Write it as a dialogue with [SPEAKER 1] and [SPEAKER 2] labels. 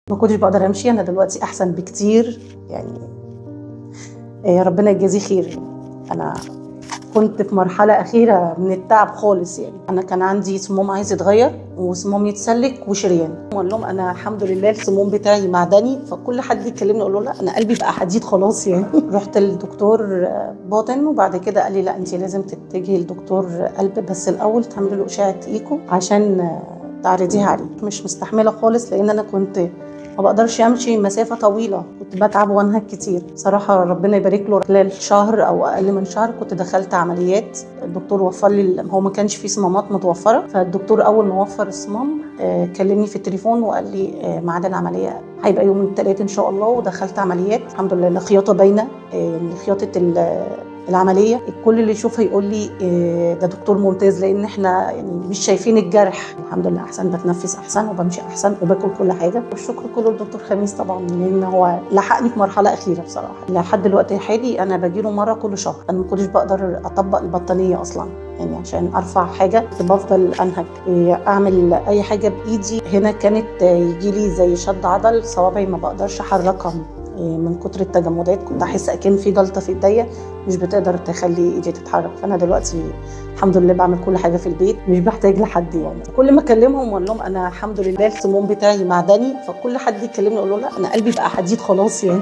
[SPEAKER 1] ما كنتش بقدر امشي. انا دلوقتي احسن بكتير يعني. ربنا يجازيه خير. انا كنت في مرحله اخيره من التعب خالص يعني. انا كان عندي صمام عايز يتغير وصمام يتسلك وشريان، وقال لهم انا الحمد لله الصمام بتاعي معدني. فكل حد يكلمني اقول له لا انا قلبي بقى حديد خلاص يعني. رحت للدكتور باطن وبعد كده قال لي لا انت لازم تتجهي لدكتور قلب، بس الاول تعملي له اشعه ايكو عشان تعرضيها عليه. مش مستحمله خالص لان انا كنت ما بقدرش امشي مسافه طويله، كنت بتعب وانهك كتير صراحه. ربنا يبارك له، خلال شهر او اقل من شهر كنت دخلت عمليات. الدكتور وفر لي، هو ما كانش فيه صمامات متوفره، فالدكتور اول ما وفر الصمام كلمني في التليفون وقال لي ميعاد العمليه هيبقى يوم الثلاث ان شاء الله. ودخلت عمليات الحمد لله. الخياطه باينه يعني، خياطه العمليه الكل اللي يشوفها يقول لي ده دكتور ممتاز، لان احنا يعني مش شايفين الجرح. الحمد لله احسن، بتنفس احسن وبمشي احسن وباكل كل حاجه. والشكر كله للدكتور خميس طبعا، لان هو لحقني في مرحله اخيره بصراحه. لحد دلوقتي الحالي انا باجيله مره كل شهر. انا ما كنتش بقدر اطبق البطانيه اصلا يعني، عشان ارفع حاجه كنت بفضل انهج. اعمل اي حاجه بايدي هنا كانت يجي لي زي شد عضل، صوابعي ما بقدرش احركها من كتر التجمدات. كنت احس اكن في جلطه في ايديا مش بتقدر تخلي ايدي تتحرك. فانا دلوقتي الحمد لله بعمل كل حاجه في البيت، مش بحتاج لحد يعني. كل ما اكلمهم واقول لهم انا الحمد لله الصمام بتاعي معدني، فكل حد يكلمني اقول له لا انا قلبي بقى حديد خلاص يعني.